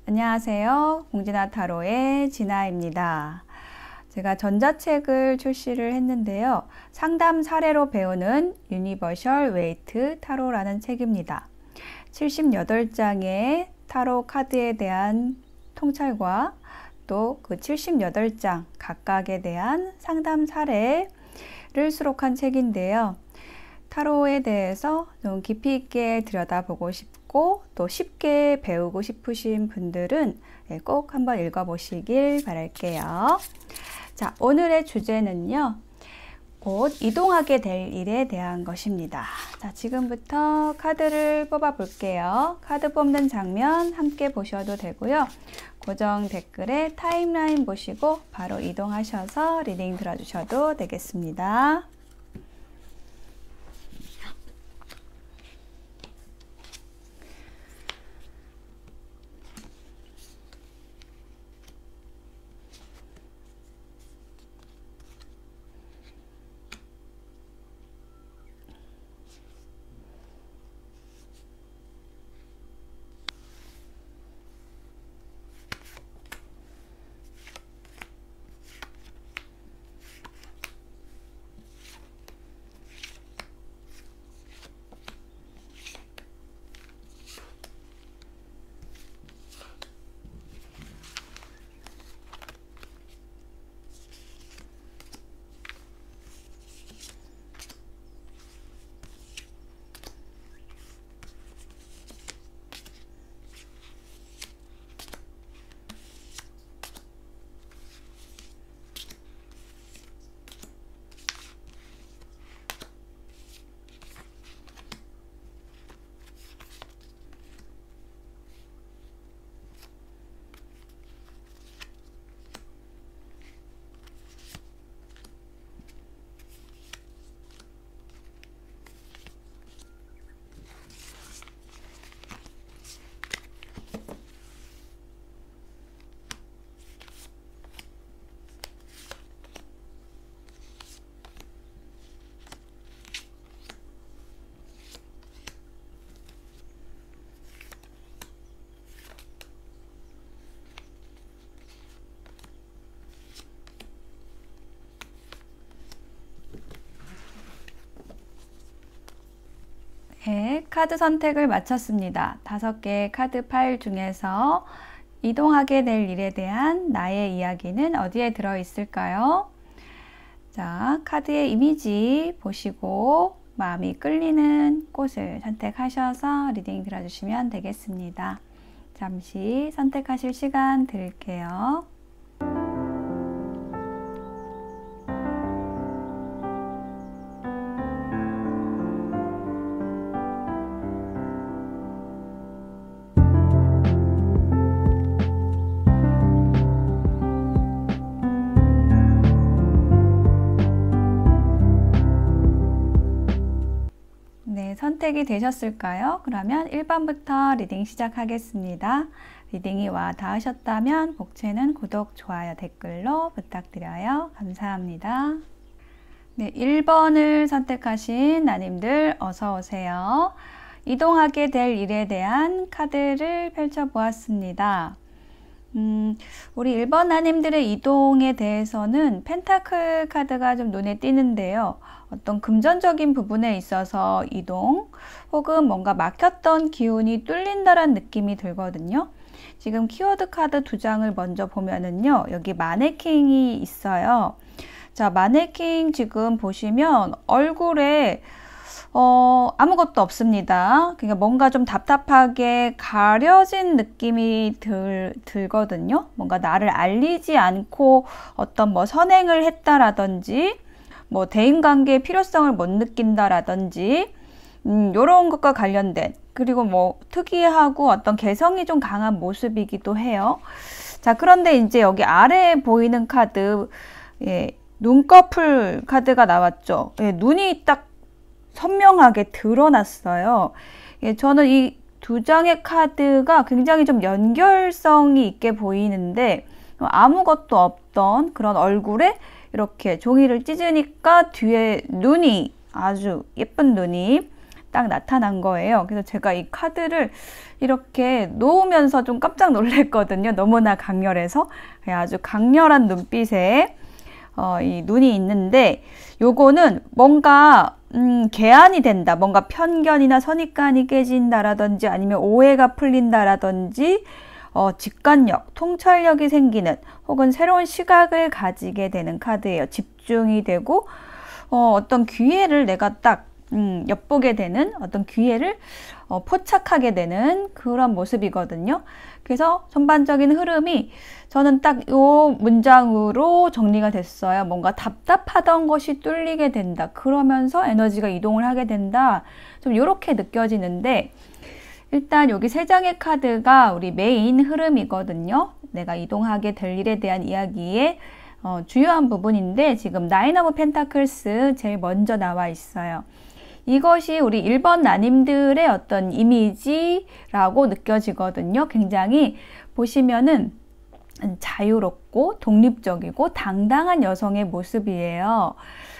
안녕하세요. 공진아 타로의 진아입니다. 제가 전자책을 출시를 했는데요. 상담 사례로 배우는 유니버셜 웨이트 타로라는 책입니다. 78장의 타로 카드에 대한 통찰과 또 그 78장 각각에 대한 상담 사례를 수록한 책인데요. 타로에 대해서 좀 깊이 있게 들여다보고 싶고 또 쉽게 배우고 싶으신 분들은 꼭 한번 읽어보시길 바랄게요. 자, 오늘의 주제는요. 곧 이동하게 될 일에 대한 것입니다. 자, 지금부터 카드를 뽑아 볼게요. 카드 뽑는 장면 함께 보셔도 되고요. 고정 댓글에 타임라인 보시고 바로 이동하셔서 리딩 들어주셔도 되겠습니다. 네, 카드 선택을 마쳤습니다. 5개의 카드 파일 중에서 이동하게 될 일에 대한 나의 이야기는 어디에 들어있을까요? 자, 카드의 이미지 보시고 마음이 끌리는 곳을 선택하셔서 리딩 들어주시면 되겠습니다. 잠시 선택하실 시간 드릴게요. 선택이 되셨을까요? 그러면 1번부터 리딩 시작하겠습니다. 리딩이 와 닿으셨다면 복채는 구독, 좋아요, 댓글로 부탁드려요. 감사합니다. 네, 1번을 선택하신 나님들 어서 오세요. 이동하게 될 일에 대한 카드를 펼쳐보았습니다. 우리 1번 나님들의 이동에 대해서는 펜타클 카드가 좀 눈에 띄는데요. 어떤 금전적인 부분에 있어서 이동 혹은 뭔가 막혔던 기운이 뚫린다라는 느낌이 들거든요. 지금 키워드 카드 2장을 먼저 보면은요. 여기 마네킹이 있어요. 자, 마네킹 지금 보시면 얼굴에 아무것도 없습니다. 그러니까 뭔가 좀 답답하게 가려진 느낌이 들거든요. 뭔가 나를 알리지 않고 어떤 뭐 선행을 했다라든지 뭐 대인관계의 필요성을 못 느낀다라든지 이런 것과 관련된 그리고 뭐 특이하고 어떤 개성이 좀 강한 모습이기도 해요. 자, 그런데 이제 여기 아래에 보이는 카드 눈꺼풀 카드가 나왔죠. 눈이 딱 선명하게 드러났어요. 저는 이 2장의 카드가 굉장히 좀 연결성이 있게 보이는데 아무것도 없던 그런 얼굴에 이렇게 종이를 찢으니까 뒤에 눈이 아주 예쁜 눈이 딱 나타난 거예요. 그래서 제가 이 카드를 이렇게 놓으면서 좀 깜짝 놀랐거든요. 너무나 강렬해서. 아주 강렬한 눈빛에 이 눈이 있는데, 요거는 뭔가 개안이 된다, 뭔가 편견이나 선입관이 깨진다라든지 아니면 오해가 풀린다라든지 직관력, 통찰력이 생기는 혹은 새로운 시각을 가지게 되는 카드예요. 집중이 되고 어떤 기회를 내가 딱 엿보게 되는, 어떤 기회를 포착하게 되는 그런 모습이거든요. 그래서 전반적인 흐름이 저는 딱 요 문장으로 정리가 됐어요. 뭔가 답답하던 것이 뚫리게 된다. 그러면서 에너지가 이동을 하게 된다. 좀 이렇게 느껴지는데, 일단 여기 세 장의 카드가 우리 메인 흐름이거든요. 내가 이동하게 될 일에 대한 이야기의 주요한 부분인데, 지금 나인 오브 펜타클스 제일 먼저 나와 있어요. 이것이 우리 1번 나님들의 어떤 이미지라고 느껴지거든요. 굉장히 보시면은 자유롭고 독립적이고 당당한 여성의 모습이에요.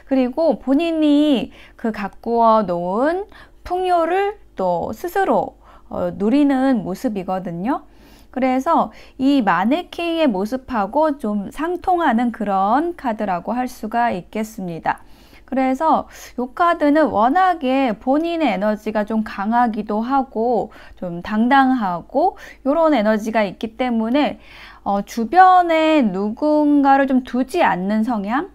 그리고 본인이 그 가꾸어 놓은 풍요를 또 스스로 누리는 모습이거든요. 그래서 이 마네킹의 모습하고 좀 상통하는 그런 카드라고 할 수가 있겠습니다. 그래서 이 카드는 워낙에 본인의 에너지가 좀 강하기도 하고 좀 당당하고 이런 에너지가 있기 때문에 주변에 누군가를 좀 두지 않는 성향?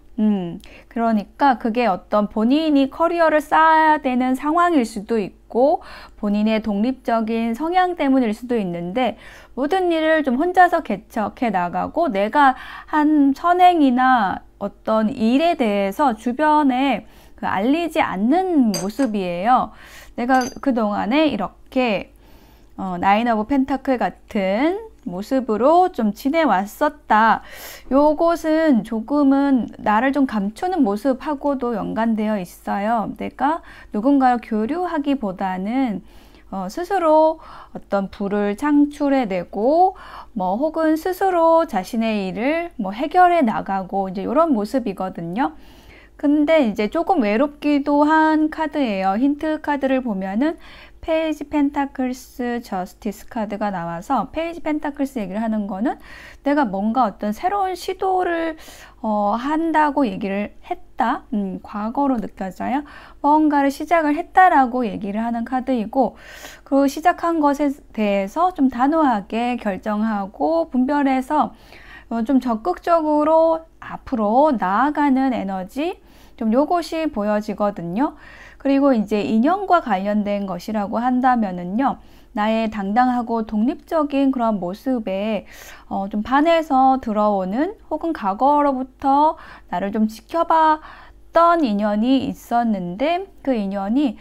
그러니까 그게 어떤 본인이 커리어를 쌓아야 되는 상황일 수도 있고 본인의 독립적인 성향 때문일 수도 있는데, 모든 일을 좀 혼자서 개척해 나가고 내가 한 선행이나 어떤 일에 대해서 주변에 알리지 않는 모습이에요. 내가 그동안에 이렇게 나인 오브 펜타클 같은 모습으로 좀 지내왔었다. 요것은 조금은 나를 좀 감추는 모습하고도 연관되어 있어요. 내가 누군가를 교류하기보다는 스스로 어떤 부를 창출해내고 혹은 스스로 자신의 일을 해결해 나가고 이제 이런 모습이거든요. 근데 이제 조금 외롭기도 한 카드예요. 힌트 카드를 보면은 페이지 펜타클스 저스티스 카드가 나와서, 페이지 펜타클스 얘기를 하는 거는 내가 뭔가 어떤 새로운 시도를 한다고 얘기를 했다. 과거로 느껴져요. 뭔가를 시작을 했다라고 얘기를 하는 카드이고, 그 시작한 것에 대해서 좀 단호하게 결정하고 분별해서 좀 적극적으로 앞으로 나아가는 에너지, 좀 요것이 보여지거든요. 그리고 이제 인연과 관련된 것이라고 한다면은요, 나의 당당하고 독립적인 그런 모습에 좀 반해서 들어오는, 혹은 과거로부터 나를 좀 지켜봤던 인연이 있었는데, 그 인연이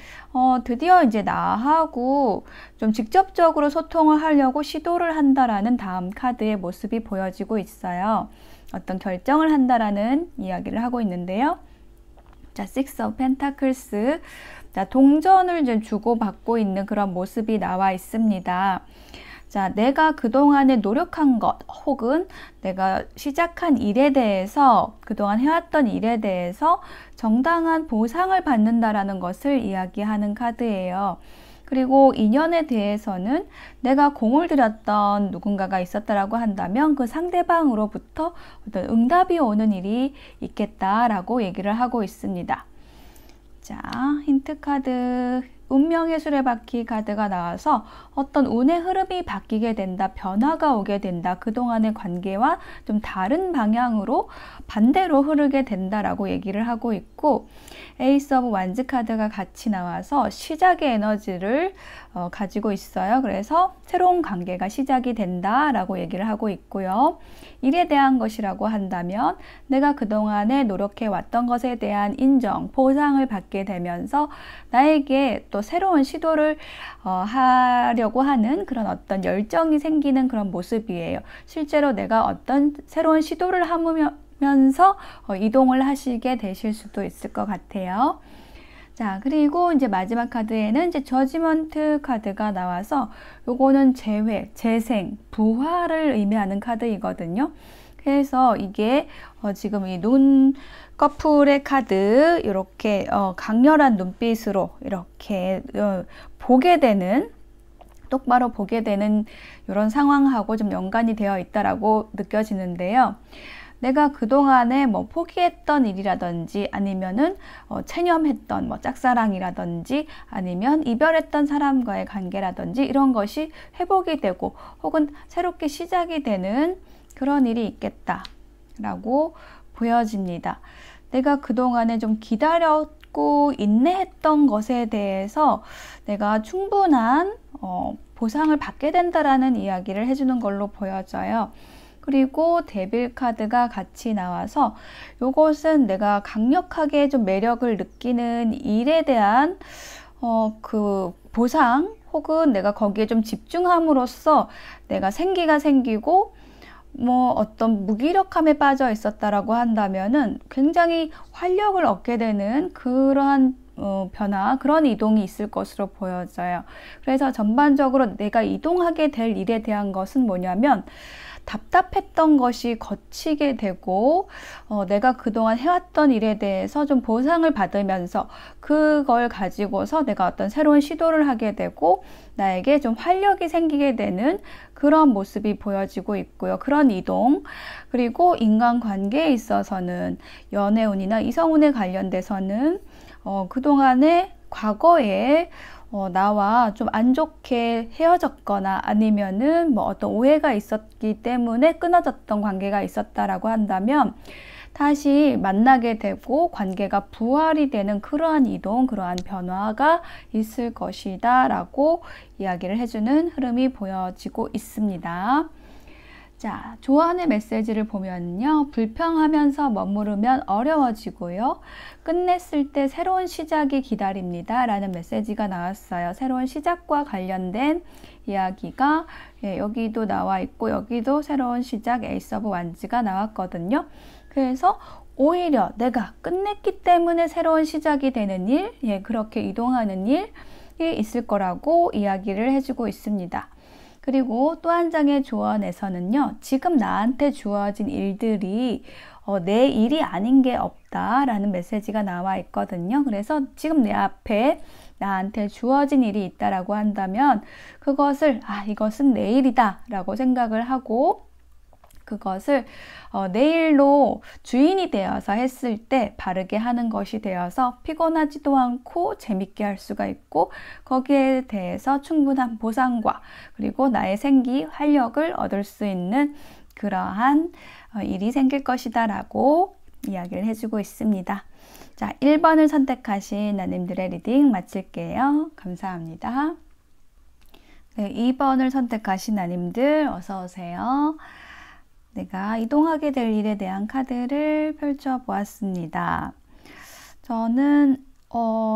드디어 이제 나하고 좀 직접적으로 소통을 하려고 시도를 한다라는 다음 카드의 모습이 보여지고 있어요. 어떤 결정을 한다라는 이야기를 하고 있는데요. 자, Six of Pentacles. 자, 동전을 좀 주고받고 있는 그런 모습이 나와 있습니다. 자, 내가 그동안에 노력한 것, 혹은 내가 시작한 일에 대해서, 그동안 해왔던 일에 대해서 정당한 보상을 받는다라는 것을 이야기하는 카드예요. 그리고 인연에 대해서는 내가 공을 들였던 누군가가 있었다라고 한다면 그 상대방으로부터 어떤 응답이 오는 일이 있겠다라고 얘기를 하고 있습니다. 자, 힌트 카드, 운명의 수레바퀴 카드가 나와서 어떤 운의 흐름이 바뀌게 된다, 변화가 오게 된다, 그동안의 관계와 좀 다른 방향으로 반대로 흐르게 된다라고 얘기를 하고 있고, 에이스 오브 완즈 카드가 같이 나와서 시작의 에너지를 가지고 있어요. 그래서 새로운 관계가 시작이 된다라고 얘기를 하고 있고요. 일에 대한 것이라고 한다면 내가 그동안에 노력해 왔던 것에 대한 인정, 보상을 받게 되면서 나에게 또 새로운 시도를 하려고 하는 그런 어떤 열정이 생기는 그런 모습이에요. 실제로 내가 어떤 새로운 시도를 하면서 이동을 하시게 되실 수도 있을 것 같아요. 자, 그리고 이제 마지막 카드에는 이제 저지먼트 카드가 나와서 요거는 재회, 재생, 부활을 의미하는 카드이거든요. 그래서 이게 지금 이 눈꺼풀의 카드 이렇게 강렬한 눈빛으로 이렇게 보게 되는, 똑바로 보게 되는 이런 상황하고 좀 연관이 되어 있다라고 느껴지는데요. 내가 그동안에 뭐 포기했던 일이라든지 아니면은 체념했던 뭐 짝사랑이라든지 아니면 이별했던 사람과의 관계라든지 이런 것이 회복이 되고 혹은 새롭게 시작이 되는 그런 일이 있겠다라고 보여집니다. 내가 그동안에 좀 기다렸고 인내했던 것에 대해서 내가 충분한 보상을 받게 된다라는 이야기를 해주는 걸로 보여져요. 그리고 데빌 카드가 같이 나와서 이것은 내가 강력하게 좀 매력을 느끼는 일에 대한 그 보상 혹은 내가 거기에 좀 집중함으로써 내가 생기가 생기고 뭐 어떤 무기력함에 빠져 있었다라고 한다면은 굉장히 활력을 얻게 되는 그러한 변화, 그런 이동이 있을 것으로 보여져요. 그래서 전반적으로 내가 이동하게 될 일에 대한 것은 뭐냐면 답답했던 것이 거치게 되고 내가 그동안 해왔던 일에 대해서 좀 보상을 받으면서 그걸 가지고서 내가 어떤 새로운 시도를 하게 되고 나에게 좀 활력이 생기게 되는 그런 모습이 보여지고 있고요. 그런 이동, 그리고 인간관계에 있어서는 연애운이나 이성운에 관련돼서는 그동안에 과거에 나와 좀 안 좋게 헤어졌거나 아니면은 뭐 어떤 오해가 있었기 때문에 끊어졌던 관계가 있었다라고 한다면 다시 만나게 되고 관계가 부활이 되는 그러한 이동, 그러한 변화가 있을 것이다 라고 이야기를 해주는 흐름이 보여지고 있습니다. 자, 조언의 메시지를 보면요. 불평하면서 머무르면 어려워지고요. 끝냈을 때 새로운 시작이 기다립니다. 라는 메시지가 나왔어요. 새로운 시작과 관련된 이야기가 여기도 나와 있고 여기도 새로운 시작 에이스 오브 완즈가 나왔거든요. 그래서 오히려 내가 끝냈기 때문에 새로운 시작이 되는 일, 그렇게 이동하는 일이 있을 거라고 이야기를 해주고 있습니다. 그리고 또 한 장의 조언에서는요, 지금 나한테 주어진 일들이 내 일이 아닌 게 없다라는 메시지가 나와 있거든요. 그래서 지금 내 앞에 나한테 주어진 일이 있다라고 한다면 그것을 이것은 내 일이다 라고 생각을 하고 그것을 내 일로 주인이 되어서 했을 때 바르게 하는 것이 되어서 피곤하지도 않고 재밌게 할 수가 있고 거기에 대해서 충분한 보상과 그리고 나의 생기, 활력을 얻을 수 있는 그러한 일이 생길 것이다 라고 이야기를 해주고 있습니다. 자, 1번을 선택하신 나님들의 리딩 마칠게요. 감사합니다. 네, 2번을 선택하신 나님들 어서 오세요. 내가 이동하게 될 일에 대한 카드를 펼쳐보았습니다. 저는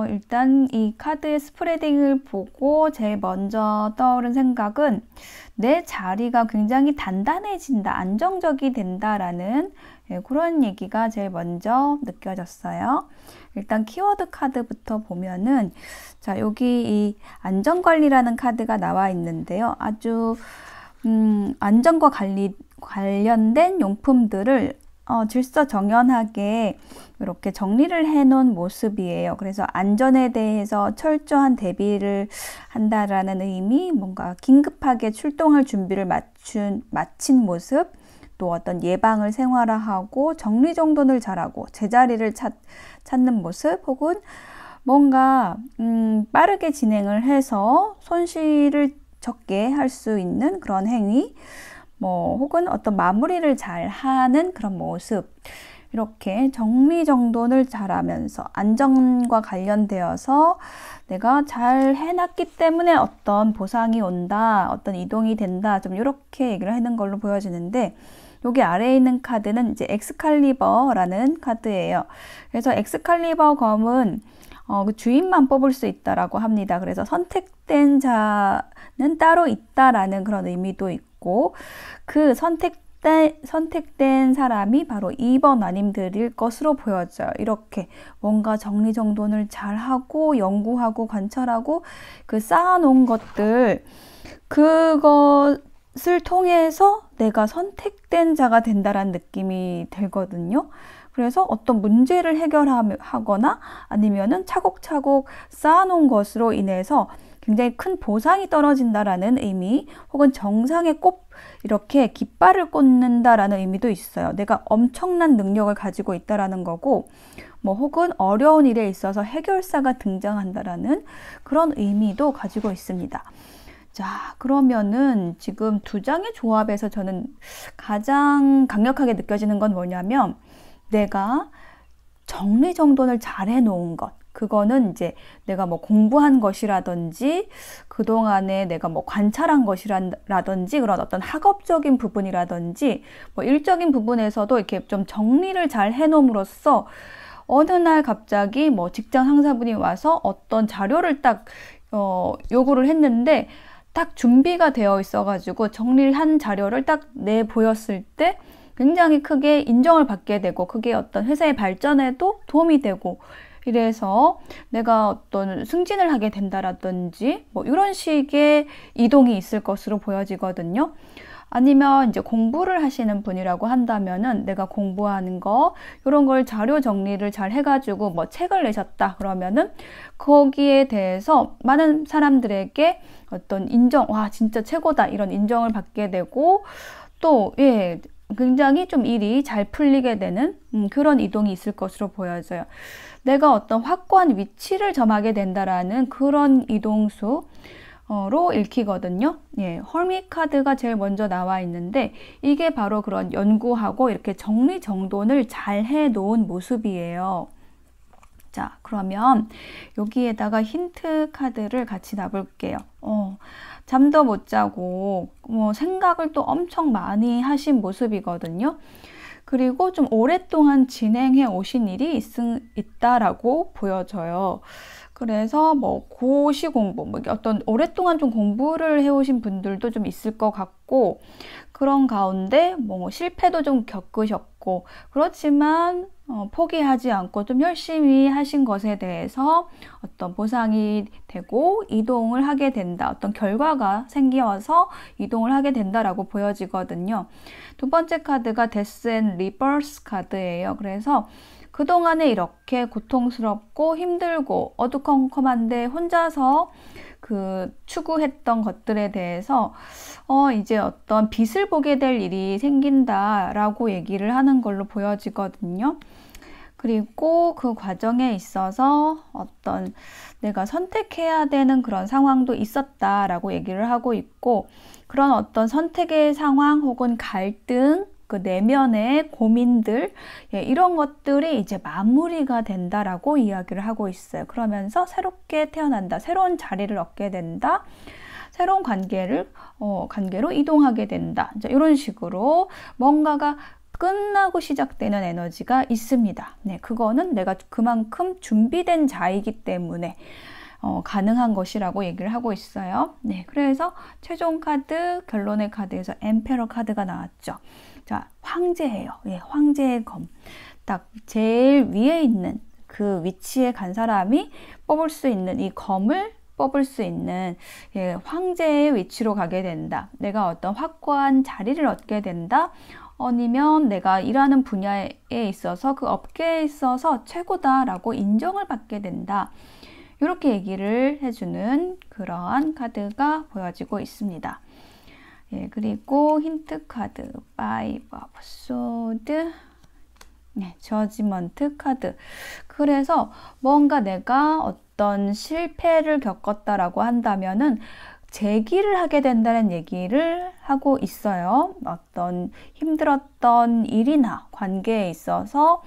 일단 이 카드의 스프레딩을 보고 제일 먼저 떠오른 생각은 내 자리가 굉장히 단단해진다, 안정적이 된다라는 그런 얘기가 제일 먼저 느껴졌어요. 일단 키워드 카드부터 보면은 자, 여기 이 안전관리라는 카드가 나와 있는데요. 아주 안전과 관련된 용품들을 질서정연하게 이렇게 정리를 해 놓은 모습이에요. 그래서 안전에 대해서 철저한 대비를 한다라는 의미, 뭔가 긴급하게 출동할 준비를 마친 모습, 또 어떤 예방을 생활화하고 정리정돈을 잘하고 제자리를 찾는 모습, 혹은 뭔가 빠르게 진행을 해서 손실을 적게 할 수 있는 그런 행위, 혹은 어떤 마무리를 잘 하는 그런 모습, 이렇게 정리정돈을 잘하면서 안전과 관련되어서 내가 잘 해놨기 때문에 어떤 보상이 온다, 어떤 이동이 된다, 좀 이렇게 얘기를 하는 걸로 보여지는데, 여기 아래에 있는 카드는 이제 엑스칼리버라는 카드예요. 그래서 엑스칼리버 검은 그 주인만 뽑을 수 있다라고 합니다. 그래서 선택된 자는 따로 있다라는 그런 의미도 있고, 그 선택된 사람이 바로 2번 아님들일 것으로 보여져요. 이렇게 뭔가 정리정돈을 잘하고 연구하고 관찰하고 그 쌓아놓은 것들, 그거 이것을 통해서 내가 선택된 자가 된다라는 느낌이 들거든요. 그래서 어떤 문제를 해결하거나 아니면은 차곡차곡 쌓아놓은 것으로 인해서 굉장히 큰 보상이 떨어진다라는 의미, 혹은 정상에 꼭 이렇게 깃발을 꽂는다라는 의미도 있어요. 내가 엄청난 능력을 가지고 있다라는 거고, 뭐 혹은 어려운 일에 있어서 해결사가 등장한다라는 그런 의미도 가지고 있습니다. 자, 그러면은 지금 두 장의 조합에서 저는 가장 강력하게 느껴지는 건 뭐냐면, 내가 정리정돈을 잘 해놓은 것, 그거는 이제 내가 뭐 공부한 것이라든지 그동안에 내가 뭐 관찰한 것이라든지 그런 어떤 학업적인 부분이라든지 뭐 일적인 부분에서도 이렇게 좀 정리를 잘 해놓음으로써 어느 날 갑자기 뭐 직장 상사분이 와서 어떤 자료를 딱 요구를 했는데, 딱 준비가 되어 있어가지고 정리를 한 자료를 딱 내보였을 때 굉장히 크게 인정을 받게 되고, 그게 어떤 회사의 발전에도 도움이 되고, 이래서 내가 어떤 승진을 하게 된다라든지 뭐 이런 식의 이동이 있을 것으로 보여지거든요. 아니면 이제 공부를 하시는 분이라고 한다면은 내가 공부하는 거 이런 걸 자료 정리를 잘 해가지고 뭐 책을 내셨다 그러면은 거기에 대해서 많은 사람들에게 어떤 인정, 와 진짜 최고다 이런 인정을 받게 되고, 또 굉장히 좀 일이 잘 풀리게 되는 그런 이동이 있을 것으로 보여져요. 내가 어떤 확고한 위치를 점하게 된다라는 그런 이동수로 읽히거든요. 헐밋 카드가 제일 먼저 나와 있는데, 이게 바로 그런 연구하고 이렇게 정리정돈을 잘 해놓은 모습이에요. 자, 그러면 여기에다가 힌트 카드를 같이 놔볼게요. 잠도 못 자고 뭐 생각을 또 엄청 많이 하신 모습이거든요. 그리고 좀 오랫동안 진행해 오신 일이 있다라고 보여져요. 그래서 뭐 고시 공부, 뭐 어떤 오랫동안 좀 공부를 해오신 분들도 좀 있을 것 같고, 그런 가운데 뭐 실패도 좀 겪으셨고, 그렇지만 포기하지 않고 좀 열심히 하신 것에 대해서 어떤 보상이 되고 이동을 하게 된다, 어떤 결과가 생겨서 이동을 하게 된다라고 보여지거든요. 두 번째 카드가 데스 앤 리버스 카드예요. 그래서 그동안에 이렇게 고통스럽고 힘들고 어두컴컴한데 혼자서 추구했던 것들에 대해서 이제 어떤 빛을 보게 될 일이 생긴다라고 얘기를 하는 걸로 보여지거든요. 그리고 그 과정에 있어서 어떤 내가 선택해야 되는 그런 상황도 있었다라고 얘기를 하고 있고, 그런 어떤 선택의 상황 혹은 갈등, 그 내면의 고민들, 이런 것들이 이제 마무리가 된다라고 이야기를 하고 있어요. 그러면서 새롭게 태어난다, 새로운 자리를 얻게 된다, 새로운 관계로 이동하게 된다. 이런 식으로 뭔가가 끝나고 시작되는 에너지가 있습니다. 그거는 내가 그만큼 준비된 자이기 때문에 가능한 것이라고 얘기를 하고 있어요. 그래서 최종 카드, 결론의 카드에서 엠페러 카드가 나왔죠. 자, 황제예요. 황제의 검. 딱 제일 위에 있는 그 위치에 간 사람이 뽑을 수 있는 이 검을 뽑을 수 있는 황제의 위치로 가게 된다. 내가 어떤 확고한 자리를 얻게 된다. 아니면 내가 일하는 분야에 있어서 그 업계에 있어서 최고다라고 인정을 받게 된다. 이렇게 얘기를 해주는 그러한 카드가 보여지고 있습니다. 그리고 힌트 카드, 파이브 오브 소드, 저지먼트 카드. 그래서 뭔가 내가 어떤 실패를 겪었다라고 한다면은 재기를 하게 된다는 얘기를 하고 있어요. 어떤 힘들었던 일이나 관계에 있어서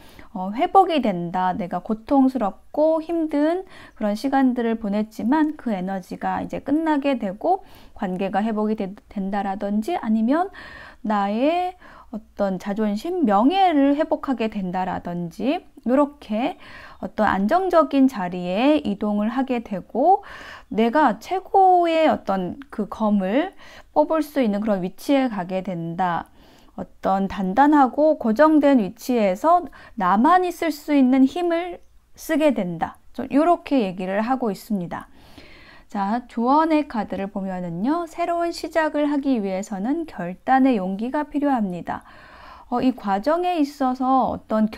회복이 된다. 내가 고통스럽고 힘든 그런 시간들을 보냈지만 그 에너지가 이제 끝나게 되고 관계가 회복이 된다라든지, 아니면 나의 어떤 자존심, 명예를 회복하게 된다라든지, 이렇게 어떤 안정적인 자리에 이동을 하게 되고 내가 최고의 어떤 그 검을 뽑을 수 있는 그런 위치에 가게 된다. 어떤 단단하고 고정된 위치에서 나만이 쓸 수 있는 힘을 쓰게 된다. 이렇게 얘기를 하고 있습니다. 자, 조언의 카드를 보면은요, 새로운 시작을 하기 위해서는 결단의 용기가 필요합니다. 이 과정에 있어서 어떤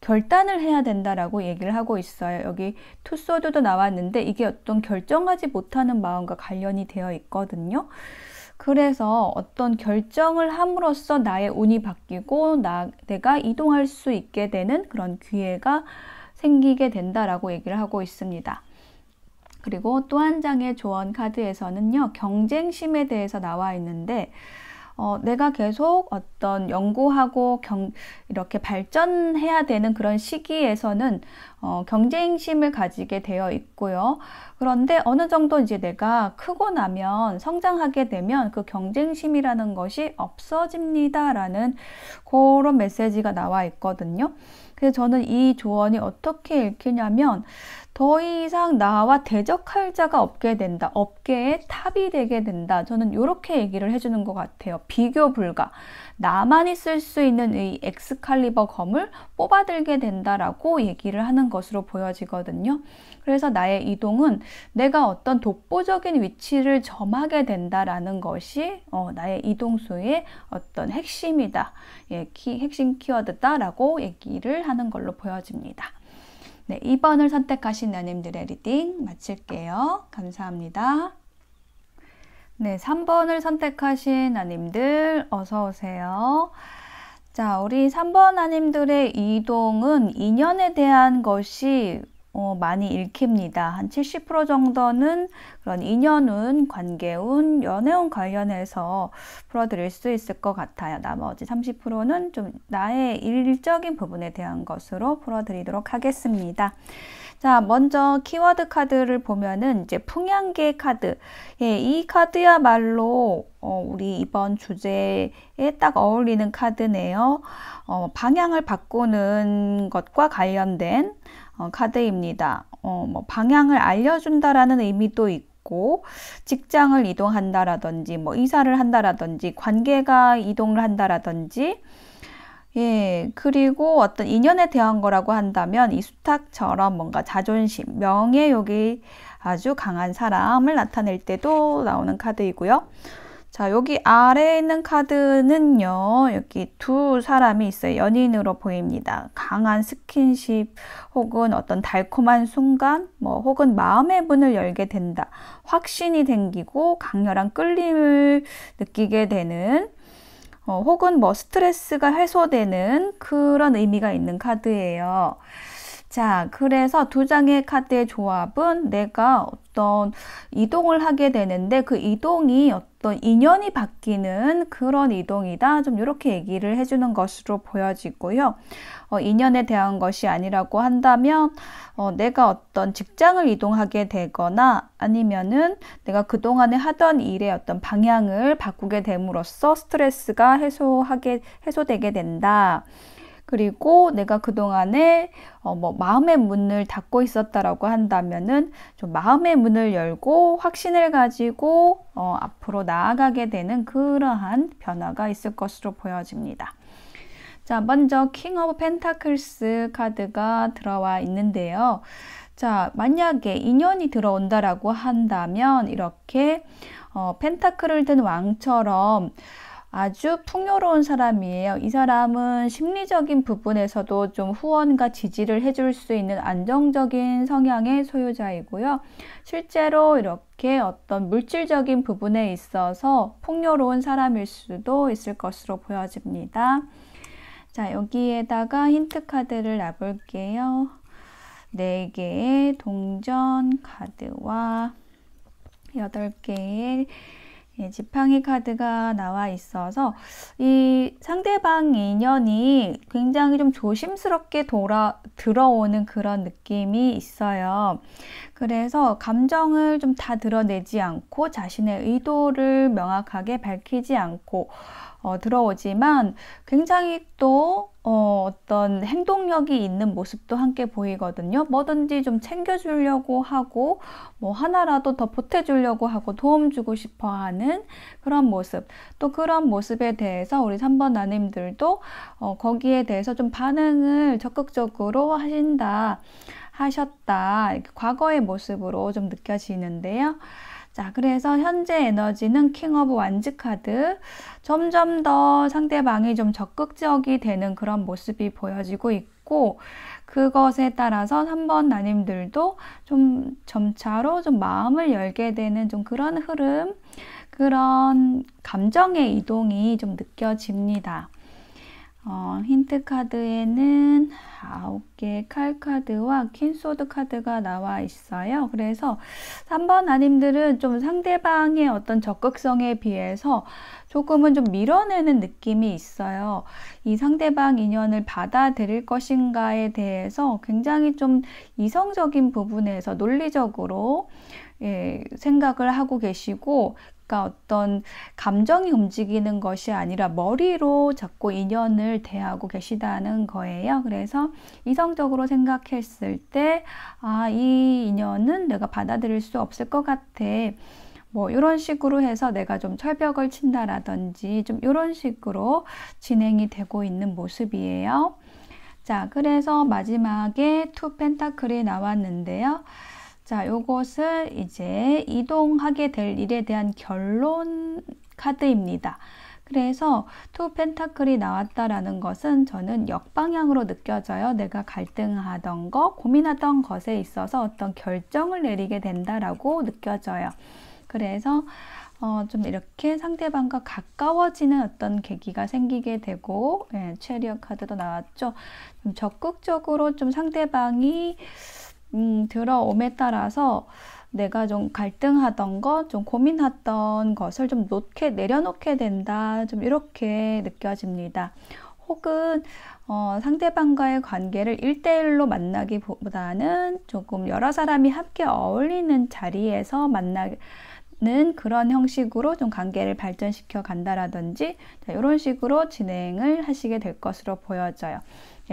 결단을 해야 된다라고 얘기를 하고 있어요. 여기 투소드도 나왔는데 이게 어떤 결정하지 못하는 마음과 관련이 되어 있거든요. 그래서 어떤 결정을 함으로써 나의 운이 바뀌고 내가 이동할 수 있게 되는 그런 기회가 생기게 된다라고 얘기를 하고 있습니다. 그리고 또 한 장의 조언 카드에서는요, 경쟁심에 대해서 나와 있는데 내가 계속 어떤 연구하고 이렇게 발전해야 되는 그런 시기에서는 경쟁심을 가지게 되어 있고요. 그런데 어느 정도 이제 내가 크고 나면 성장하게 되면 그 경쟁심이라는 것이 없어집니다라는 그런 메시지가 나와 있거든요. 그래서 저는 이 조언이 어떻게 읽히냐면 더 이상 나와 대적할 자가 없게 된다. 업계의 탑이 되게 된다. 저는 이렇게 얘기를 해주는 것 같아요. 비교 불가. 나만이 쓸 수 있는 이 엑스칼리버 검을 뽑아들게 된다라고 얘기를 하는 것으로 보여지거든요. 그래서 나의 이동은 내가 어떤 독보적인 위치를 점하게 된다라는 것이 나의 이동수의 어떤 핵심이다. 예, 핵심 키워드다라고 얘기를 하는 걸로 보여집니다. 네, 2번을 선택하신 나님들의 리딩 마칠게요. 감사합니다. 네, 3번을 선택하신 나님들 어서 오세요. 자, 우리 3번 나님들의 이동은 인연에 대한 것이 많이 읽힙니다. 한 70% 정도는 그런 인연운, 관계운, 연애운 관련해서 풀어드릴 수 있을 것 같아요. 나머지 30%는 좀 나의 일적인 부분에 대한 것으로 풀어드리도록 하겠습니다. 자, 먼저 키워드 카드를 보면은 이제 풍향계 카드. 예, 이 카드야말로 우리 이번 주제에 딱 어울리는 카드네요. 방향을 바꾸는 것과 관련된 카드입니다. 뭐 방향을 알려준다라는 의미도 있고, 직장을 이동한다라든지, 뭐 이사를 한다라든지, 관계가 이동을 한다라든지, 예, 그리고 어떤 인연에 대한 거라고 한다면 이 수탉처럼 뭔가 자존심, 명예욕이 아주 강한 사람을 나타낼 때도 나오는 카드이고요. 자, 여기 아래에 있는 카드는요, 여기 두 사람이 있어요. 연인으로 보입니다. 강한 스킨십 혹은 어떤 달콤한 순간, 뭐 혹은 마음의 문을 열게 된다. 확신이 생기고 강렬한 끌림을 느끼게 되는 혹은 뭐 스트레스가 해소되는 그런 의미가 있는 카드예요. 자, 그래서 두 장의 카드의 조합은 내가 어떤 이동을 하게 되는데 그 이동이 어떤 인연이 바뀌는 그런 이동이다. 좀 이렇게 얘기를 해주는 것으로 보여지고요. 인연에 대한 것이 아니라고 한다면 내가 어떤 직장을 이동하게 되거나 아니면은 내가 그동안에 하던 일의 어떤 방향을 바꾸게 됨으로써 스트레스가 해소되게 된다. 그리고 내가 그동안에 뭐 마음의 문을 닫고 있었다라고 한다면은 좀 마음의 문을 열고 확신을 가지고 앞으로 나아가게 되는 그러한 변화가 있을 것으로 보여집니다. 자, 먼저 킹 오브 펜타클스 카드가 들어와 있는데요. 자, 만약에 인연이 들어온다라고 한다면 이렇게 펜타클을 든 왕처럼 아주 풍요로운 사람이에요. 이 사람은 심리적인 부분에서도 좀 후원과 지지를 해줄 수 있는 안정적인 성향의 소유자이고요. 실제로 이렇게 어떤 물질적인 부분에 있어서 풍요로운 사람일 수도 있을 것으로 보여집니다. 자, 여기에다가 힌트 카드를 놔볼게요. 4개의 동전 카드와 8개의 지팡이 카드가 나와 있어서 이 상대방 인연이 굉장히 좀 조심스럽게 들어오는 그런 느낌이 있어요. 그래서 감정을 좀 다 드러내지 않고 자신의 의도를 명확하게 밝히지 않고 들어오지만 굉장히 또 어떤 행동력이 있는 모습도 함께 보이거든요. 뭐든지 좀 챙겨주려고 하고 뭐 하나라도 더 보태주려고 하고 도움 주고 싶어 하는 그런 모습, 또 그런 모습에 대해서 우리 3번 나님들도 거기에 대해서 좀 반응을 적극적으로 하신다. 하셨다. 이렇게 과거의 모습으로 좀 느껴지는데요. 자, 그래서 현재 에너지는 킹 오브 완즈 카드. 점점 더 상대방이 좀 적극적이 되는 그런 모습이 보여지고 있고, 그것에 따라서 3번 나님들도 좀 점차로 좀 마음을 열게 되는 좀 그런 흐름, 그런 감정의 이동이 좀 느껴집니다. 힌트 카드에는 9개의 칼 카드와 퀸소드 카드가 나와 있어요. 그래서 3번 아님들은 좀 상대방의 어떤 적극성에 비해서 조금은 좀 밀어내는 느낌이 있어요. 이 상대방 인연을 받아들일 것인가에 대해서 굉장히 좀 이성적인 부분에서 논리적으로 생각을 하고 계시고, 그러니까 어떤 감정이 움직이는 것이 아니라 머리로 자꾸 인연을 대하고 계시다는 거예요. 그래서 이성적으로 생각했을 때, 이 인연은 내가 받아들일 수 없을 것 같아. 뭐 이런 식으로 해서 내가 좀 철벽을 친다라든지 좀 이런 식으로 진행이 되고 있는 모습이에요. 자, 그래서 마지막에 투 펜타클이 나왔는데요. 자, 요것을 이제 이동하게 될 일에 대한 결론 카드입니다. 그래서 투 펜타클이 나왔다라는 것은 저는 역방향으로 느껴져요. 내가 갈등하던 거, 고민하던 것에 있어서 어떤 결정을 내리게 된다라고 느껴져요. 그래서 좀 이렇게 상대방과 가까워지는 어떤 계기가 생기게 되고, 체리엇 카드도 나왔죠. 좀 적극적으로 좀 상대방이 들어옴에 따라서 내가 좀 갈등하던 것, 좀 고민했던 것을 좀 내려놓게 된다. 좀 이렇게 느껴집니다. 혹은 상대방과의 관계를 1대1로 만나기보다는 조금 여러 사람이 함께 어울리는 자리에서 만나는 그런 형식으로 좀 관계를 발전시켜 간다라든지, 이런 식으로 진행을 하시게 될 것으로 보여져요.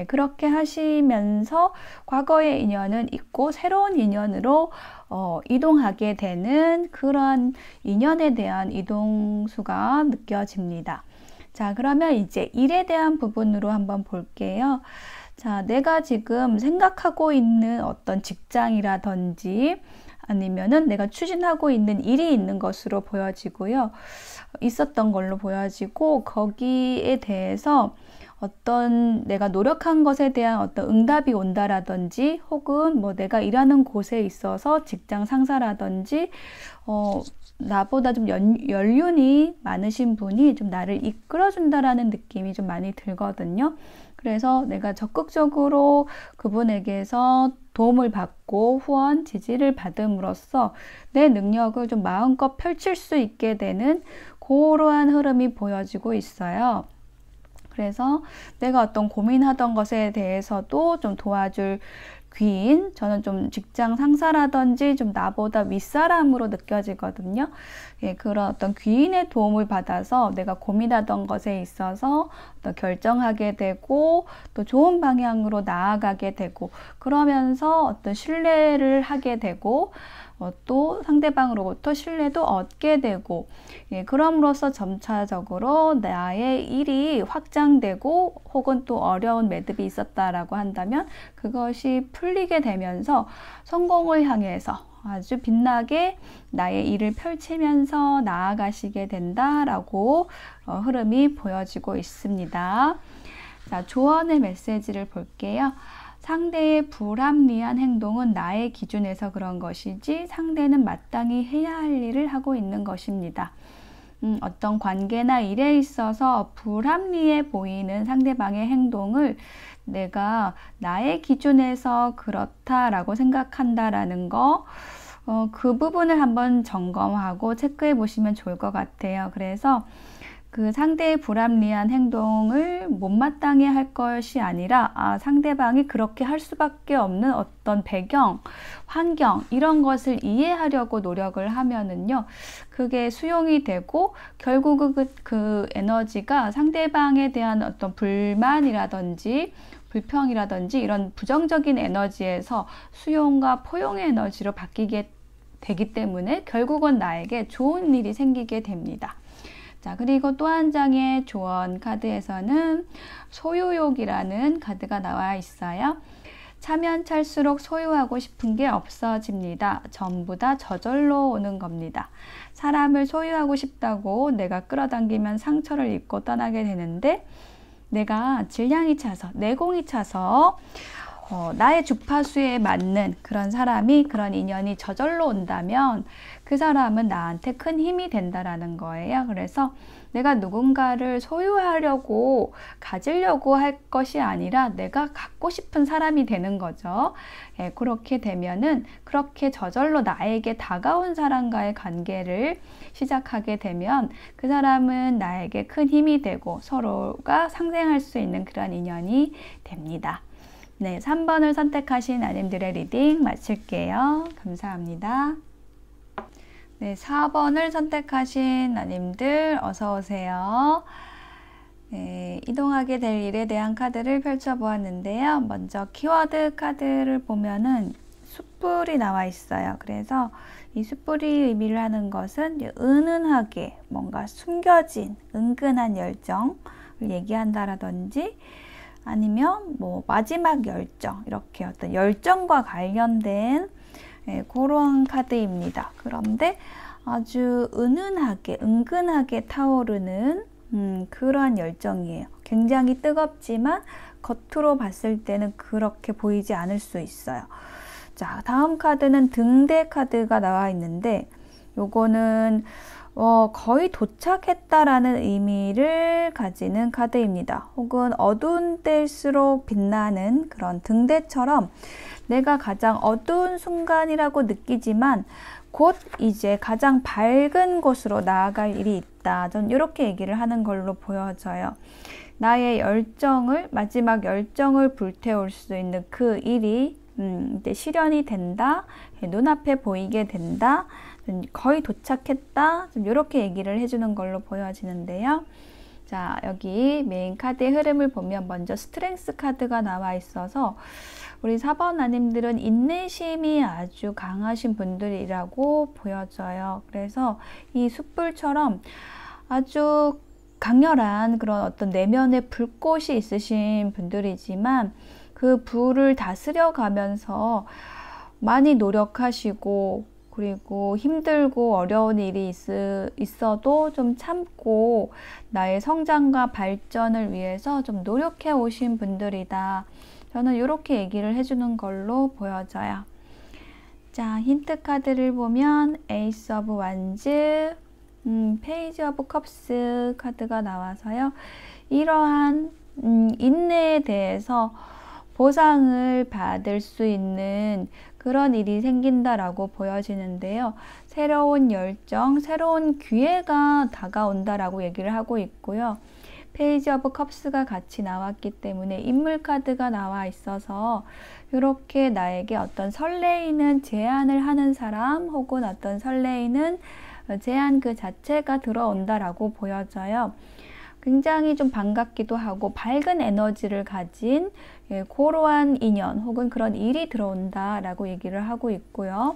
그렇게 하시면서 과거의 인연은 있고 새로운 인연으로 이동하게 되는 그런 인연에 대한 이동수가 느껴집니다. 자, 그러면 이제 일에 대한 부분으로 한번 볼게요. 자, 내가 지금 생각하고 있는 어떤 직장이라든지 아니면은 내가 추진하고 있는 일이 있는 것으로 보여지고요. 있었던 걸로 보여지고, 거기에 대해서 어떤 내가 노력한 것에 대한 어떤 응답이 온다라든지, 혹은 뭐 내가 일하는 곳에 있어서 직장 상사라든지 나보다 좀 연륜이 많으신 분이 좀 나를 이끌어준다라는 느낌이 좀 많이 들거든요. 그래서 내가 적극적으로 그분에게서 도움을 받고 후원, 지지를 받음으로써 내 능력을 좀 마음껏 펼칠 수 있게 되는 그러한 흐름이 보여지고 있어요. 그래서 내가 어떤 고민하던 것에 대해서도 좀 도와줄 귀인, 저는 좀 직장 상사라든지 좀 나보다 윗사람으로 느껴지거든요. 그런 어떤 귀인의 도움을 받아서 내가 고민하던 것에 있어서 또 결정하게 되고, 또 좋은 방향으로 나아가게 되고, 그러면서 어떤 신뢰를 하게 되고, 또 상대방으로부터 신뢰도 얻게 되고, 그럼으로써 점차적으로 나의 일이 확장되고, 혹은 또 어려운 매듭이 있었다라고 한다면 그것이 풀리게 되면서 성공을 향해서 아주 빛나게 나의 일을 펼치면서 나아가시게 된다라고 흐름이 보여지고 있습니다. 자, 조언의 메시지를 볼게요. 상대의 불합리한 행동은 나의 기준에서 그런 것이지 상대는 마땅히 해야 할 일을 하고 있는 것입니다. 어떤 관계나 일에 있어서 불합리해 보이는 상대방의 행동을 내가 나의 기준에서 그렇다라고 생각한다라는 거, 그 부분을 한번 점검하고 체크해 보시면 좋을 것 같아요. 그래서 그 상대의 불합리한 행동을 못마땅해 할 것이 아니라, 상대방이 그렇게 할 수밖에 없는 어떤 배경, 환경, 이런 것을 이해하려고 노력을 하면은요, 그게 수용이 되고, 결국 그 에너지가 상대방에 대한 어떤 불만이라든지, 불평이라든지 이런 부정적인 에너지에서 수용과 포용의 에너지로 바뀌게 되기 때문에 결국은 나에게 좋은 일이 생기게 됩니다. 자, 그리고 또 한 장의 조언 카드에서는 소유욕이라는 카드가 나와 있어요. 차면 찰수록 소유하고 싶은 게 없어집니다. 전부 다 저절로 오는 겁니다. 사람을 소유하고 싶다고 내가 끌어당기면 상처를 입고 떠나게 되는데, 내가 질량이 차서, 내공이 차서 나의 주파수에 맞는 그런 사람이, 그런 인연이 저절로 온다면 그 사람은 나한테 큰 힘이 된다라는 거예요. 그래서 내가 누군가를 소유하려고, 가지려고 할 것이 아니라 내가 갖고 싶은 사람이 되는 거죠. 예, 그렇게 되면은 그렇게 저절로 나에게 다가온 사람과의 관계를 시작하게 되면 그 사람은 나에게 큰 힘이 되고 서로가 상생할 수 있는 그런 인연이 됩니다. 네, 3번을 선택하신 아님들의 리딩 마칠게요. 감사합니다. 네, 4번을 선택하신 아님들 어서 오세요. 네, 이동하게 될 일에 대한 카드를 펼쳐보았는데요. 먼저 키워드 카드를 보면은 숯불이 나와 있어요. 그래서 이 숯불이 의미를 하는 것은 은은하게 뭔가 숨겨진 은근한 열정을 얘기한다라든지, 아니면 뭐 마지막 열정, 이렇게 어떤 열정과 관련된 그런 카드입니다. 그런데 아주 은은하게, 은근하게 타오르는 그러한 열정이에요. 굉장히 뜨겁지만 겉으로 봤을 때는 그렇게 보이지 않을 수 있어요. 자, 다음 카드는 등대 카드가 나와 있는데, 요거는 거의 도착했다라는 의미를 가지는 카드입니다. 혹은 어두운 때일수록 빛나는 그런 등대처럼 내가 가장 어두운 순간이라고 느끼지만 곧 이제 가장 밝은 곳으로 나아갈 일이 있다. 전 이렇게 얘기를 하는 걸로 보여져요. 나의 열정을, 마지막 열정을 불태울 수 있는 그 일이 이제 실현이 된다. 눈앞에 보이게 된다. 거의 도착했다. 좀 이렇게 얘기를 해주는 걸로 보여지는데요. 자, 여기 메인 카드의 흐름을 보면 먼저 스트렝스 카드가 나와 있어서 우리 4번 아님들은 인내심이 아주 강하신 분들이라고 보여져요. 그래서 이 숯불처럼 아주 강렬한 그런 어떤 내면의 불꽃이 있으신 분들이지만 그 불을 다스려 가면서 많이 노력하시고, 그리고 힘들고 어려운 일이 있어도 좀 참고 나의 성장과 발전을 위해서 좀 노력해 오신 분들이다. 저는 이렇게 얘기를 해주는 걸로 보여져요. 자, 힌트 카드를 보면 에이스 오브 완즈, 페이지 오브 컵스 카드가 나와서요. 이러한 인내에 대해서 보상을 받을 수 있는 그런 일이 생긴다라고 보여지는데요. 새로운 열정, 새로운 기회가 다가온다라고 얘기를 하고 있고요. 페이지 오브 컵스가 같이 나왔기 때문에 인물 카드가 나와 있어서 이렇게 나에게 어떤 설레이는 제안을 하는 사람, 혹은 어떤 설레이는 제안 그 자체가 들어온다라고 보여져요. 굉장히 좀 반갑기도 하고 밝은 에너지를 가진 고로한 인연 혹은 그런 일이 들어온다라고 얘기를 하고 있고요.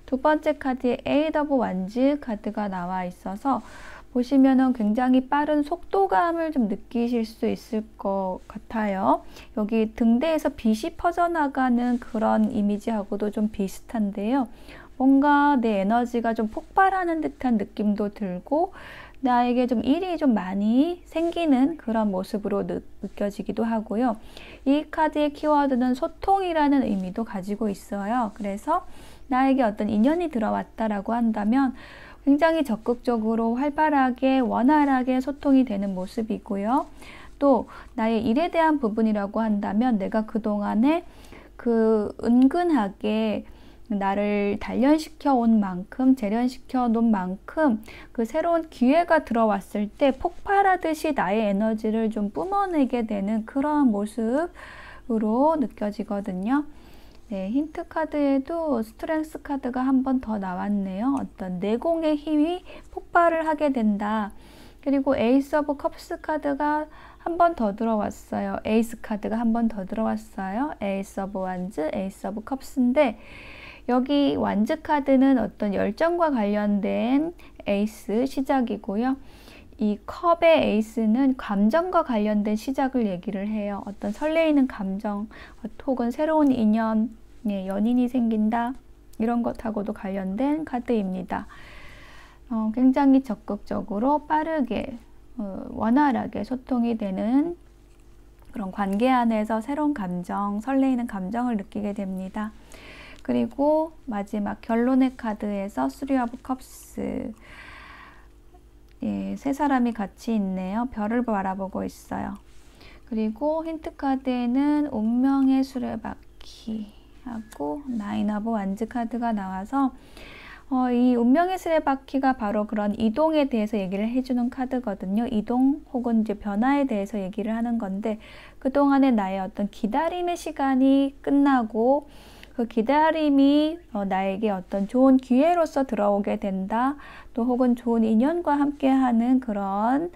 두 번째 카드에 에이드 오브 완즈 카드가 나와 있어서 보시면은 굉장히 빠른 속도감을 좀 느끼실 수 있을 것 같아요. 여기 등대에서 빛이 퍼져나가는 그런 이미지하고도 좀 비슷한데요. 뭔가 내 에너지가 좀 폭발하는 듯한 느낌도 들고 나에게 좀 일이 좀 많이 생기는 그런 모습으로 느껴지기도 하고요. 이 카드의 키워드는 소통이라는 의미도 가지고 있어요. 그래서 나에게 어떤 인연이 들어왔다라고 한다면 굉장히 적극적으로 활발하게 원활하게 소통이 되는 모습이고요. 또 나의 일에 대한 부분이라고 한다면 내가 그동안에 그 은근하게 나를 단련시켜 온 만큼, 재련시켜 놓은 만큼 그 새로운 기회가 들어왔을 때 폭발하듯이 나의 에너지를 좀 뿜어내게 되는 그런 모습으로 느껴지거든요. 네, 힌트 카드에도 스트렝스 카드가 한 번 더 나왔네요. 어떤 내공의 힘이 폭발을 하게 된다. 그리고 에이스 오브 컵스 카드가 한 번 더 들어왔어요. 에이스 카드가 한 번 더 들어왔어요. 에이스 오브 완즈, 에이스 오브 컵스인데 여기 완즈 카드는 어떤 열정과 관련된 에이스 시작이고요. 이 컵의 에이스는 감정과 관련된 시작을 얘기를 해요. 어떤 설레이는 감정 혹은 새로운 인연, 연인이 생긴다 이런 것하고도 관련된 카드입니다. 굉장히 적극적으로 빠르게 원활하게 소통이 되는 그런 관계 안에서 새로운 감정, 설레이는 감정을 느끼게 됩니다. 그리고 마지막 결론의 카드에서 Three of Cups, 세 사람이 같이 있네요. 별을 바라보고 있어요. 그리고 힌트 카드에는 운명의 수레바퀴 하고 나인 오브 완즈 카드가 나와서 이 운명의 수레바퀴가 바로 그런 이동에 대해서 얘기를 해주는 카드거든요. 이동 혹은 이제 변화에 대해서 얘기를 하는 건데, 그동안의 나의 어떤 기다림의 시간이 끝나고 그 기다림이 나에게 어떤 좋은 기회로서 들어오게 된다. 또 혹은 좋은 인연과 함께하는 그런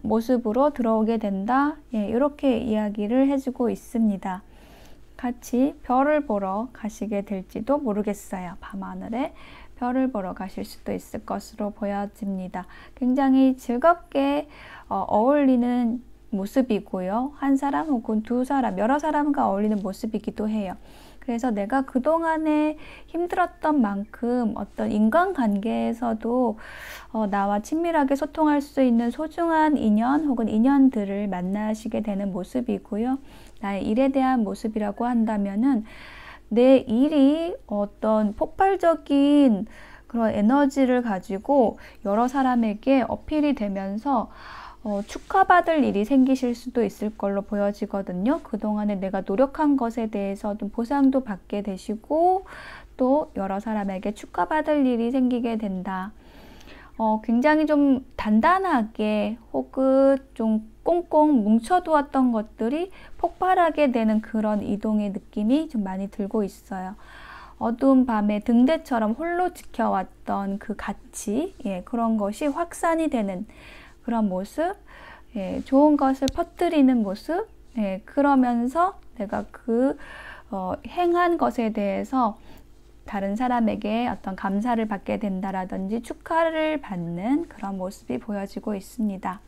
모습으로 들어오게 된다. 이렇게 이야기를 해주고 있습니다. 같이 별을 보러 가시게 될지도 모르겠어요. 밤하늘에 별을 보러 가실 수도 있을 것으로 보여집니다. 굉장히 즐겁게 어울리는 모습이고요. 한 사람 혹은 두 사람, 여러 사람과 어울리는 모습이기도 해요. 그래서 내가 그동안에 힘들었던 만큼 어떤 인간관계에서도 나와 친밀하게 소통할 수 있는 소중한 인연 혹은 인연들을 만나시게 되는 모습이고요. 나의 일에 대한 모습이라고 한다면은 내 일이 어떤 폭발적인 그런 에너지를 가지고 여러 사람에게 어필이 되면서 축하받을 일이 생기실 수도 있을 걸로 보여지거든요. 그동안에 내가 노력한 것에 대해서 좀 보상도 받게 되시고 또 여러 사람에게 축하받을 일이 생기게 된다. 굉장히 좀 단단하게 혹은 좀 꽁꽁 뭉쳐두었던 것들이 폭발하게 되는 그런 이동의 느낌이 좀 많이 들고 있어요. 어두운 밤에 등대처럼 홀로 지켜왔던 그 가치, 그런 것이 확산이 되는 그런 모습, 좋은 것을 퍼뜨리는 모습, 그러면서 내가 그 행한 것에 대해서 다른 사람에게 어떤 감사를 받게 된다라든지 축하를 받는 그런 모습이 보여지고 있습니다.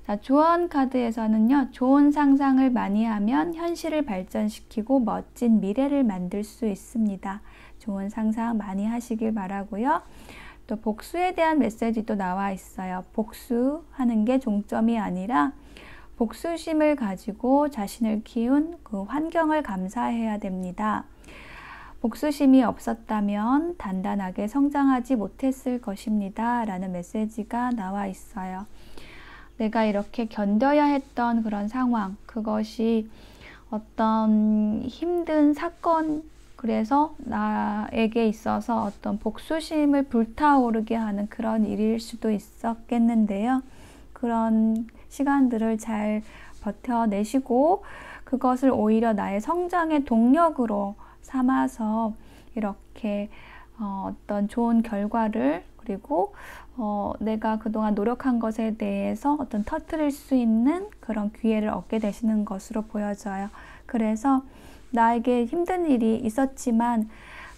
자, 조언 카드에서는요, 좋은 상상을 많이 하면 현실을 발전시키고 멋진 미래를 만들 수 있습니다. 좋은 상상 많이 하시길 바라고요. 또 복수에 대한 메시지도 나와 있어요. 복수하는 게 종점이 아니라 복수심을 가지고 자신을 키운 그 환경을 감사해야 됩니다. 복수심이 없었다면 단단하게 성장하지 못했을 것입니다. 라는 메시지가 나와 있어요. 내가 이렇게 견뎌야 했던 그런 상황, 그것이 어떤 힘든 사건, 그래서 나에게 있어서 어떤 복수심을 불타오르게 하는 그런 일일 수도 있었겠는데요. 그런 시간들을 잘 버텨내시고 그것을 오히려 나의 성장의 동력으로 삼아서 이렇게 어떤 좋은 결과를 그리고 내가 그동안 노력한 것에 대해서 어떤 터뜨릴 수 있는 그런 기회를 얻게 되시는 것으로 보여져요. 그래서 나에게 힘든 일이 있었지만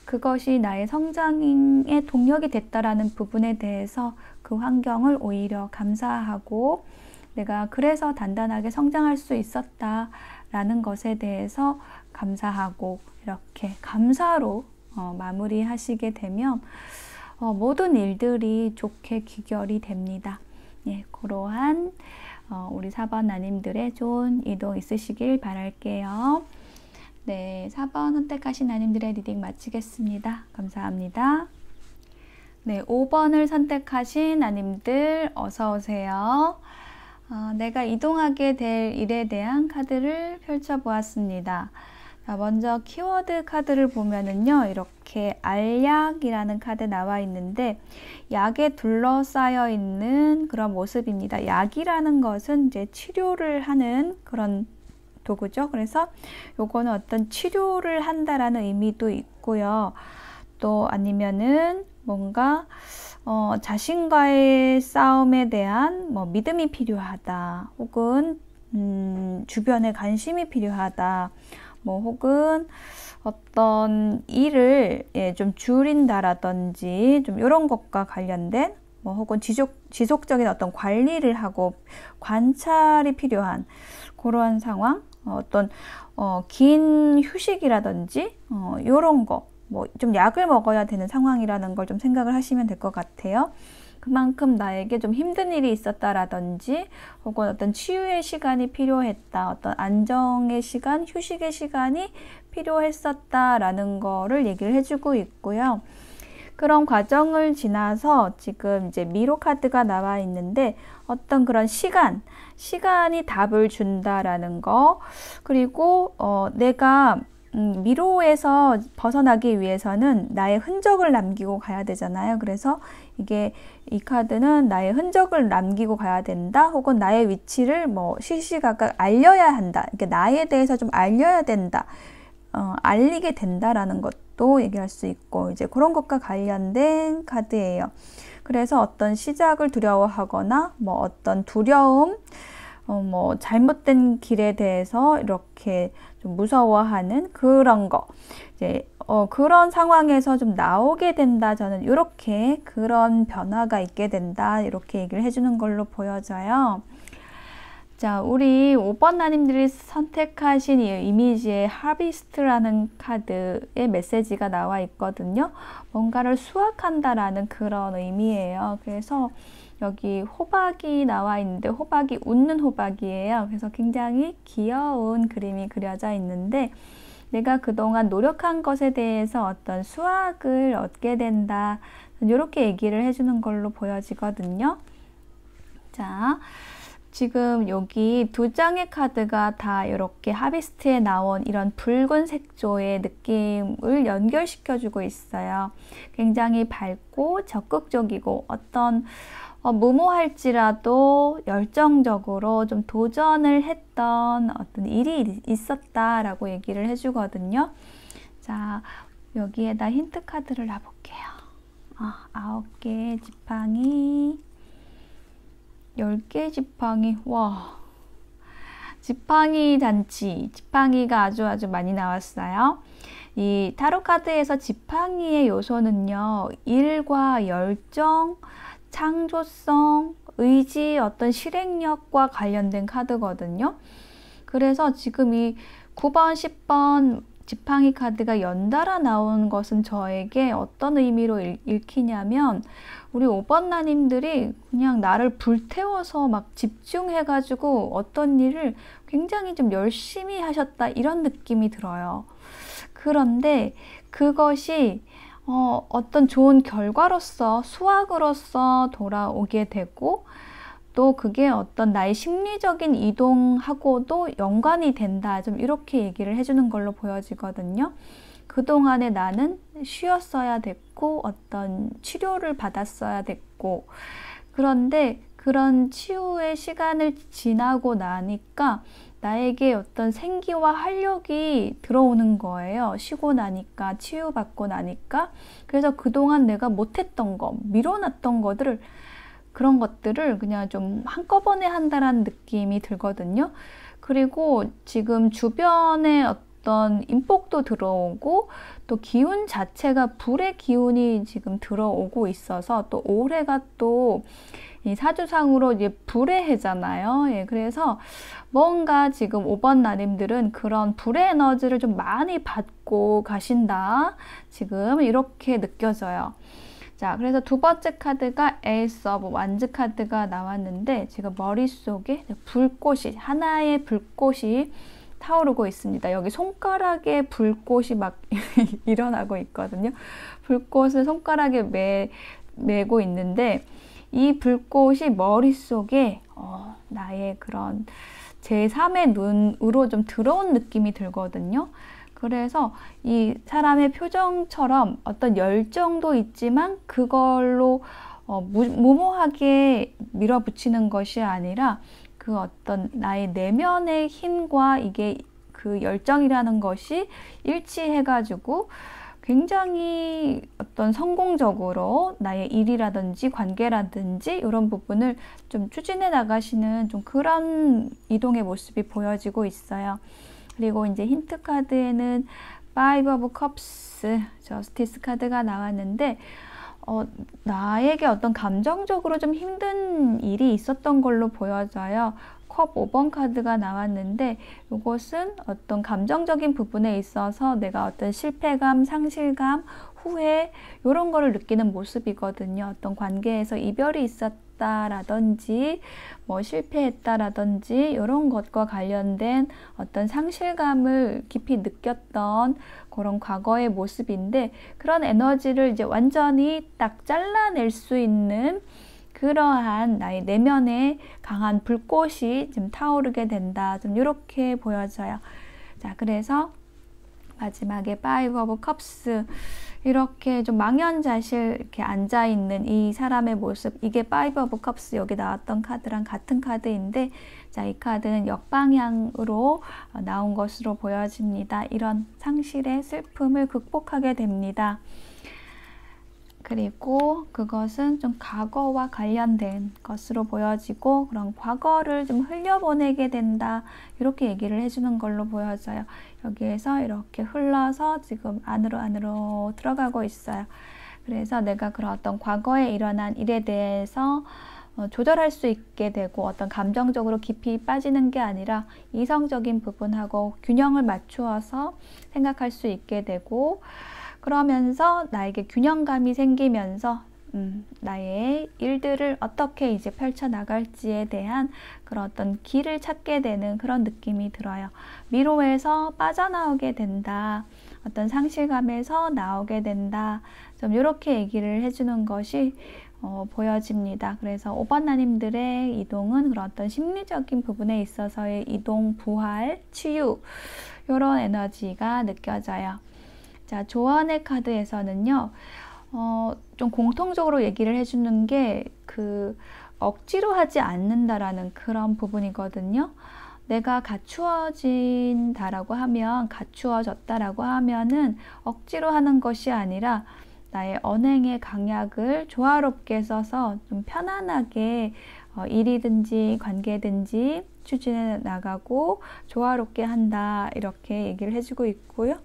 그것이 나의 성장의 동력이 됐다라는 부분에 대해서 그 환경을 오히려 감사하고 내가 그래서 단단하게 성장할 수 있었다라는 것에 대해서 감사하고 이렇게 감사로 마무리하시게 되면 모든 일들이 좋게 귀결이 됩니다. 그러한 우리 4번 나님들의 좋은 이동 있으시길 바랄게요. 네, 4번 선택하신 나님들의 리딩 마치겠습니다. 감사합니다. 네, 5번을 선택하신 나님들 어서 오세요. 내가 이동하게 될 일에 대한 카드를 펼쳐보았습니다. 자, 먼저 키워드 카드를 보면은요, 이렇게 알약이라는 카드 나와 있는데, 약에 둘러싸여 있는 그런 모습입니다. 약이라는 것은 이제 치료를 하는 그런 도구죠. 그래서 요거는 어떤 치료를 한다라는 의미도 있고요. 또 아니면은 뭔가 자신과의 싸움에 대한 믿음이 필요하다. 혹은 주변에 관심이 필요하다. 혹은 어떤 일을 좀 줄인다라든지 좀 이런 것과 관련된 뭐 혹은 지속적인 어떤 관리를 하고 관찰이 필요한 그러한 상황, 어떤 긴 휴식이라든지 요런 거, 뭐 좀 약을 먹어야 되는 상황이라는 걸 좀 생각을 하시면 될 것 같아요. 그만큼 나에게 좀 힘든 일이 있었다라든지 혹은 어떤 치유의 시간이 필요했다, 어떤 안정의 시간, 휴식의 시간이 필요했었다라는 거를 얘기를 해주고 있고요. 그런 과정을 지나서 지금 이제 미로 카드가 나와 있는데 어떤 그런 시간이 답을 준다라는 거, 그리고 내가 미로에서 벗어나기 위해서는 나의 흔적을 남기고 가야 되잖아요. 그래서 이 카드는 나의 흔적을 남기고 가야 된다, 혹은 나의 위치를 뭐 시시각각 알려야 한다, 이렇게 나에 대해서 좀 알려야 된다, 알리게 된다라는 것도 얘기할 수 있고, 이제 그런 것과 관련된 카드예요. 그래서 어떤 시작을 두려워하거나 뭐 어떤 두려움, 뭐 잘못된 길에 대해서 이렇게 좀 무서워하는 그런 거, 이제 그런 상황에서 좀 나오게 된다. 저는 이렇게 그런 변화가 있게 된다, 이렇게 얘기를 해주는 걸로 보여져요. 자, 우리 5번 나님들이 선택하신 이 이미지의 하비스트라는 카드의 메시지가 나와 있거든요. 뭔가를 수확한다라는 그런 의미예요. 그래서 여기 호박이 나와 있는데 호박이 웃는 호박이에요. 그래서 굉장히 귀여운 그림이 그려져 있는데 내가 그동안 노력한 것에 대해서 어떤 수확을 얻게 된다, 이렇게 얘기를 해주는 걸로 보여지거든요. 자, 지금 여기 두 장의 카드가 다 이렇게 하비스트에 나온 이런 붉은 색조의 느낌을 연결시켜주고 있어요. 굉장히 밝고 적극적이고 어떤 무모할지라도 열정적으로 좀 도전을 했던 어떤 일이 있었다라고 얘기를 해주거든요. 자, 여기에다 힌트 카드를 놔볼게요. 9개의 지팡이, 10개의 지팡이, 와, 지팡이 잔치, 지팡이가 아주 많이 나왔어요. 이 타로 카드에서 지팡이의 요소는요, 일과 열정, 창조성, 의지, 어떤 실행력과 관련된 카드거든요. 그래서 지금 이 9번, 10번 지팡이 카드가 연달아 나온 것은 저에게 어떤 의미로 읽히냐면 우리 5번 나님들이 그냥 나를 불태워서 막 집중해가지고 어떤 일을 굉장히 좀 열심히 하셨다, 이런 느낌이 들어요. 그런데 그것이 어떤 좋은 결과로서, 수확으로서 돌아오게 되고, 또 그게 어떤 나의 심리적인 이동하고도 연관이 된다, 좀 이렇게 얘기를 해주는 걸로 보여지거든요. 그동안에 나는 쉬었어야 됐고 어떤 치료를 받았어야 됐고, 그런데 그런 치유의 시간을 지나고 나니까 나에게 어떤 생기와 활력이 들어오는 거예요. 쉬고 나니까, 치유받고 나니까. 그래서 그동안 내가 못했던 거, 미뤄놨던 것들을, 그런 것들을 그냥 좀 한꺼번에 한다라는 느낌이 들거든요. 그리고 지금 주변에 어떤 인복도 들어오고 또 기운 자체가 불의 기운이 지금 들어오고 있어서, 또 올해가 또 이 사주상으로 이제 불의 해잖아요. 예, 그래서 뭔가 지금 5번 나님들은 그런 불의 에너지를 좀 많이 받고 가신다, 지금 이렇게 느껴져요. 자, 그래서 두 번째 카드가 에이스 오브 완즈 카드가 나왔는데 지금 머릿속에 불꽃이, 하나의 불꽃이 타오르고 있습니다. 여기 손가락에 불꽃이 막 일어나고 있거든요. 불꽃을 손가락에 메고 있는데 이 불꽃이 머릿속에 나의 그런 제3의 눈으로 좀 들어온 느낌이 들거든요. 그래서 이 사람의 표정처럼 어떤 열정도 있지만 그걸로 무모하게 밀어붙이는 것이 아니라 그 어떤 나의 내면의 힘과 이게 그 열정이라는 것이 일치해가지고 굉장히 어떤 성공적으로 나의 일이라든지 관계라든지 이런 부분을 좀 추진해 나가시는 좀 그런 이동의 모습이 보여지고 있어요. 그리고 이제 힌트 카드에는 Five of Cups, 저스티스 카드가 나왔는데 나에게 어떤 감정적으로 좀 힘든 일이 있었던 걸로 보여져요. 컵 5번 카드가 나왔는데 이것은 어떤 감정적인 부분에 있어서 내가 어떤 실패감, 상실감, 후회 이런 거를 느끼는 모습이거든요. 어떤 관계에서 이별이 있었다라든지 뭐 실패했다라든지 이런 것과 관련된 어떤 상실감을 깊이 느꼈던 그런 과거의 모습인데, 그런 에너지를 이제 완전히 딱 잘라낼 수 있는 그러한 나의 내면에 강한 불꽃이 좀 타오르게 된다. 좀 이렇게 보여져요. 자, 그래서 마지막에 Five of Cups, 이렇게 좀 망연자실 이렇게 앉아 있는 이 사람의 모습, 이게 Five of Cups 여기 나왔던 카드랑 같은 카드인데, 자, 이 카드는 역방향으로 나온 것으로 보여집니다. 이런 상실의 슬픔을 극복하게 됩니다. 그리고 그것은 좀 과거와 관련된 것으로 보여지고, 그런 과거를 좀 흘려보내게 된다, 이렇게 얘기를 해주는 걸로 보여져요. 여기에서 이렇게 흘러서 지금 안으로 들어가고 있어요. 그래서 내가 그런 어떤 과거에 일어난 일에 대해서 조절할 수 있게 되고, 어떤 감정적으로 깊이 빠지는 게 아니라 이성적인 부분하고 균형을 맞추어서 생각할 수 있게 되고, 그러면서 나에게 균형감이 생기면서 나의 일들을 어떻게 이제 펼쳐나갈지에 대한 그런 어떤 길을 찾게 되는 그런 느낌이 들어요. 미로에서 빠져나오게 된다. 어떤 상실감에서 나오게 된다. 좀 이렇게 얘기를 해주는 것이 보여집니다. 그래서 5번 나님들의 이동은 그런 어떤 심리적인 부분에 있어서의 이동, 부활, 치유, 이런 에너지가 느껴져요. 자, 조언의 카드에서는요, 좀 공통적으로 얘기를 해주는 게 억지로 하지 않는다라는 그런 부분이거든요. 내가 갖추어진다라고 하면, 갖추어졌다라고 하면은 억지로 하는 것이 아니라 나의 언행의 강약을 조화롭게 써서 좀 편안하게 일이든지 관계든지 추진해 나가고 조화롭게 한다, 이렇게 얘기를 해주고 있고요.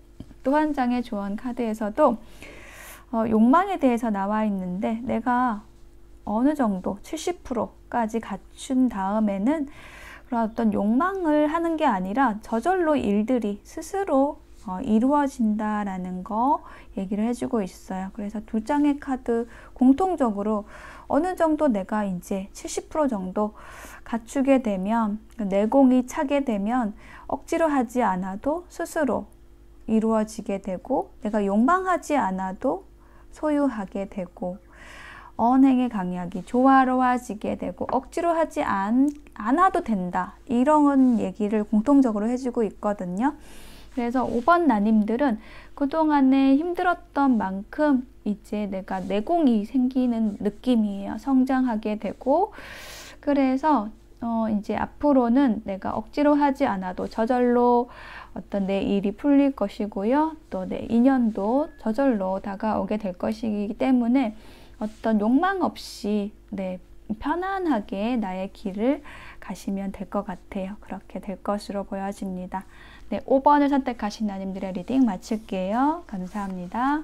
또 한 장의 조언 카드에서도 욕망에 대해서 나와 있는데, 내가 어느 정도 70%까지 갖춘 다음에는 그런 어떤 욕망을 하는 게 아니라 저절로 일들이 스스로 이루어진다라는 거 얘기를 해주고 있어요. 그래서 두 장의 카드 공통적으로 어느 정도 내가 이제 70% 정도 갖추게 되면, 내공이 차게 되면 억지로 하지 않아도 스스로 이루어지게 되고, 내가 욕망하지 않아도 소유하게 되고, 언행의 강약이 조화로워지게 되고, 억지로 하지 않아도 된다, 이런 얘기를 공통적으로 해주고 있거든요. 그래서 5번 나님들은 그동안에 힘들었던 만큼 이제 내가 내공이 생기는 느낌이에요. 성장하게 되고, 그래서 이제 앞으로는 내가 억지로 하지 않아도 저절로 어떤 내 일이 풀릴 것이고요. 또 내 인연도 저절로 다가오게 될 것이기 때문에 어떤 욕망 없이 편안하게 나의 길을 가시면 될 것 같아요. 그렇게 될 것으로 보여집니다. 네, 5번을 선택하신 나님들의 리딩 마칠게요. 감사합니다.